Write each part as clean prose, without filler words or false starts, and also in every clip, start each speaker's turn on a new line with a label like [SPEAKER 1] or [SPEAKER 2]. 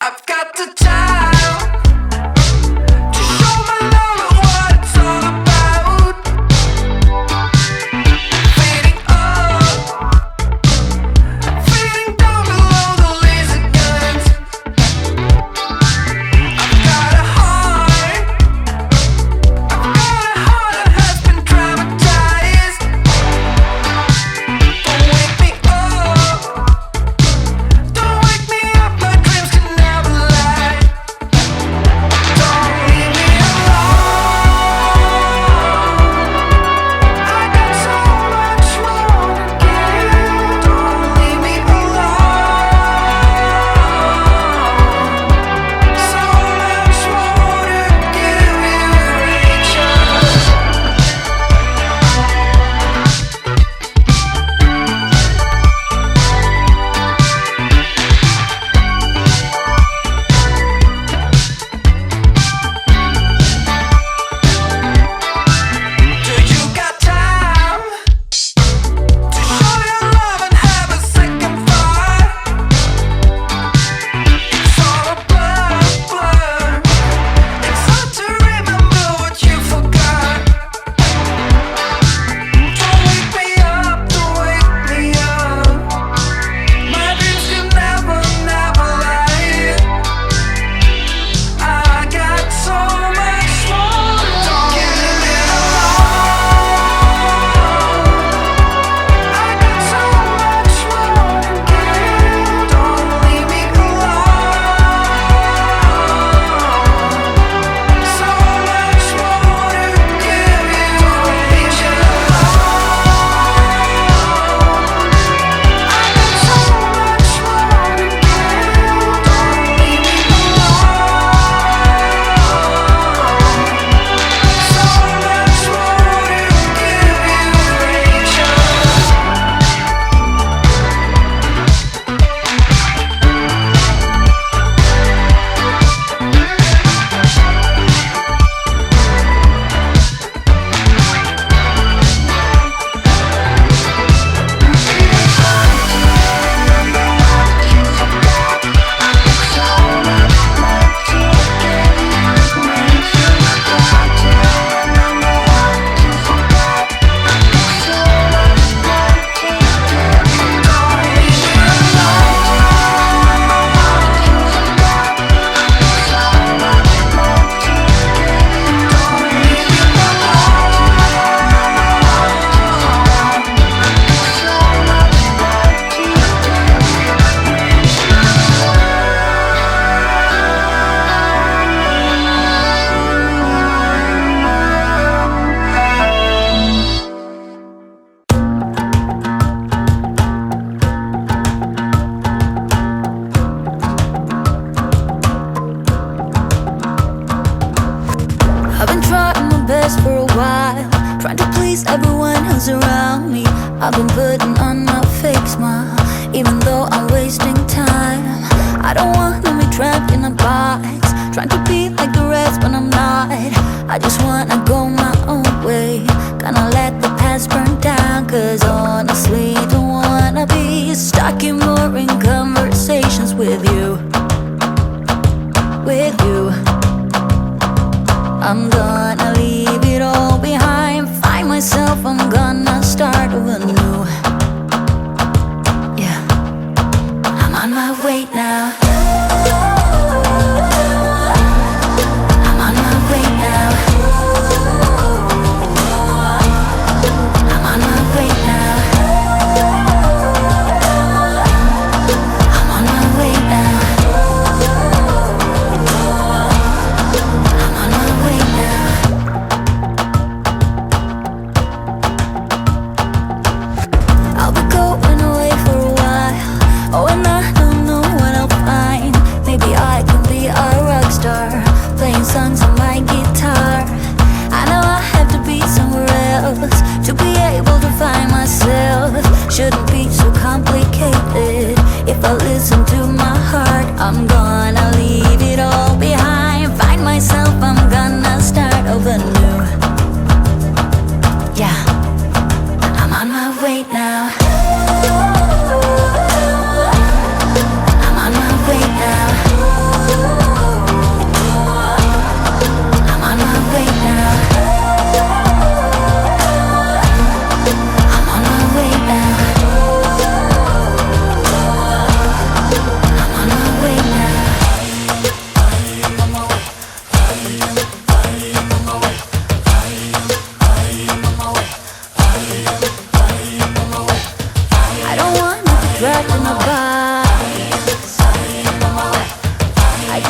[SPEAKER 1] I've got the time to show my love and what it's all about. Fading up, fading down below the laser guns. I've got a heart that has been dramatized. Don't wake me up, don't wake me up, my dreams can never lie. Don't leave me alone, I got so much more to give. Don't leave me alone, so much more to give you, Rachel. Do you got time to show your love and have a second thought? It's all a blur. It's hard to remember what you forgot. Don't wake me up, don't wake me up. My dreams can never, never lie. I got so much more. Don't give me alone, I got so much more to give. Don't leave me alone, so much more to give you, Rachel. I got so much more to give. Don't leave me alone, so much more to give you, Rachel.
[SPEAKER 2] I've been trying my best for a while, trying to please everyone who's around me. I've been putting on my fake smile, even though I'm wasting time. I don't wanna be trapped in a box, trying to be like the rest but I'm not. I just wanna go my own way, gonna let the past burn down. Cause honestly, don't wanna be stuck in boring conversations with you. With you, I'm gonna leave it all behind, find myself, I'm gonna start over new. Yeah, I'm on my way now. I'm on my way now. I'm on my way now. I'm on my way now. I'm on my way now. I'll be going away for a while. Oh, and I don't know what I'll find. Maybe I can be a rock star, playing songs on my guitar. I know I have to be somewhere else to be able to find myself. Shouldn't be so complicated. If I listen to my heart, I'm gonna leave it all behind, find myself, I'm gonna start over new. Yeah, I'm on my way now. I'm on my way now.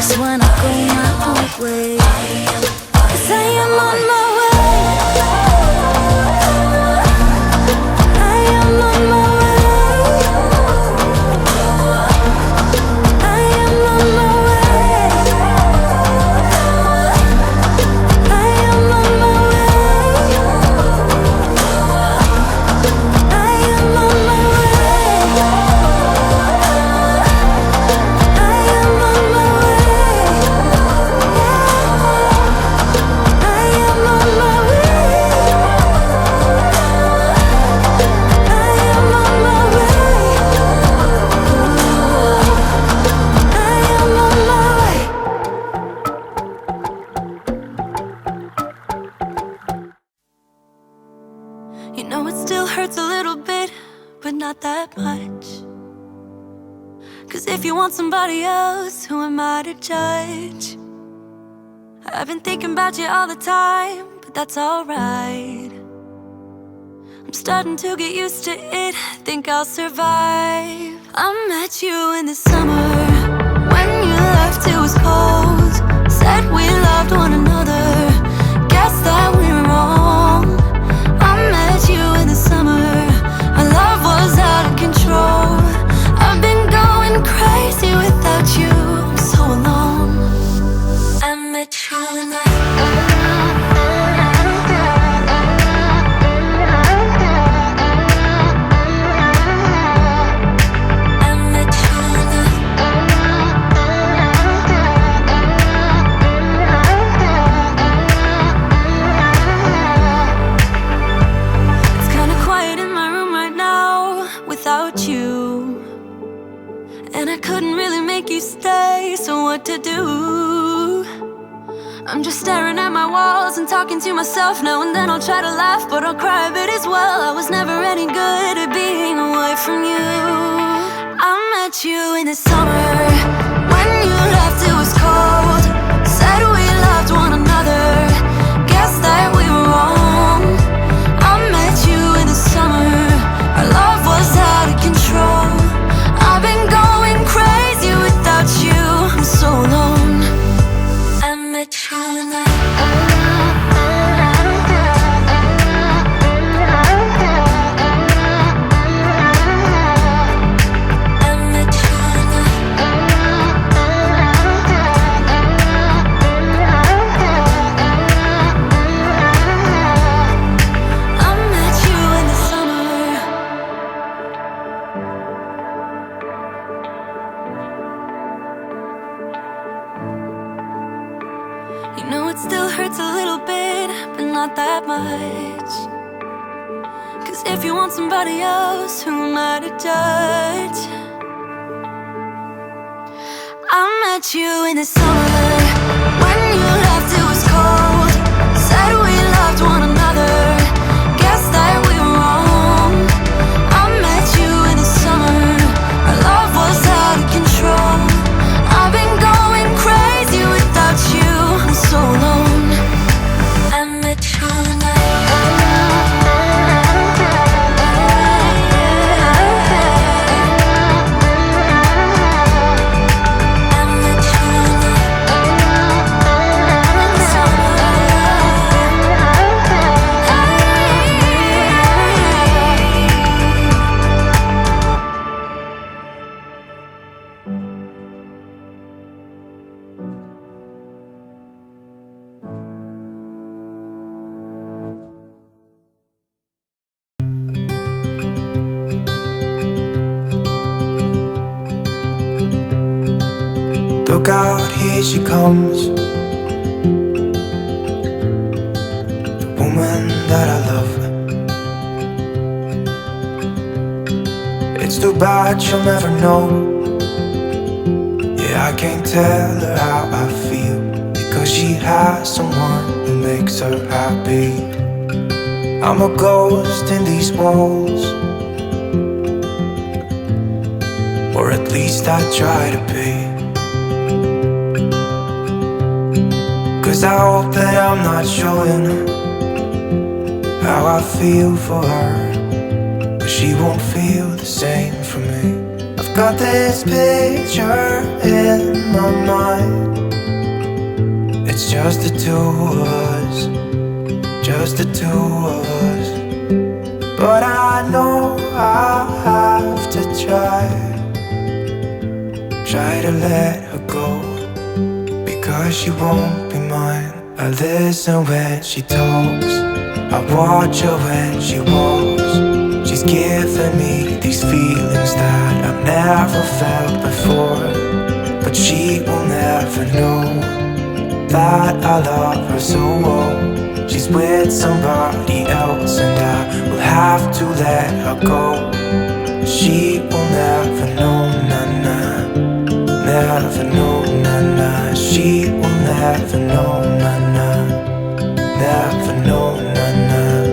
[SPEAKER 2] just wanna go my own way. 'Cause I am on my way. I am on my way. I am on my way. I am on my way. I am on my way. I am on my way. I am on my way. I am on my way. I am on my way. You know it still hurts a little bit, but not that much. 'Cause if you want somebody else, who am I to judge? I've been thinking about you all the time, but that's alright. I'm starting to get used to it, think I'll survive. I met you in the summer, when you left it was cold. Said we loved one another, guess that we're wrong. I met you in the summer, our love was out of control. I've been going crazy without you, I'm so alone. I met you in the so what to do? I'm just staring at my walls and talking to myself. Now and then I'll try to laugh, but I'll cry a bit as well. I was never any good at being away from you. I met you in the summer, when you left it was cold. Said we loved one another, guess that we were wrong. I met you in the summer, our love was out of control. I've been going crazy without you, I'm so alone. I met you in the that much. 'Cause if you want somebody else, who am I to judge? I met you in the summer, when you left it was cold. Said we loved one another, guess that we were wrong. I met you in the summer, our love was out of control. I've been going crazy without you, I'm so alone. I met you in the
[SPEAKER 1] Look out, here she comes, the woman that I love. It's too bad she'll never know. Yeah, I can't tell her how I feel, because she has someone who makes her happy. I'm a ghost in these walls, or at least I try to be. 'Cause I hope that I'm not showing how I feel for her, but she won't feel the same for me. I've got this picture in my mind just the two of us, just the two of us. But I know I have to try to let her go, because she won't be mine. I listen when she talks, I watch her when she walks. She's giving me these feelings that I've never felt before. But she will never know that I love her so well. She's with somebody else and I will have to let her go. She will never know, nah-nah, never know, nah-nah. She will never know, nah-nah, never know, nah-nah.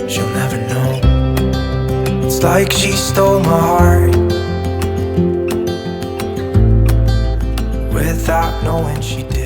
[SPEAKER 1] She'll never know. It's like she stole my heart without knowing she did.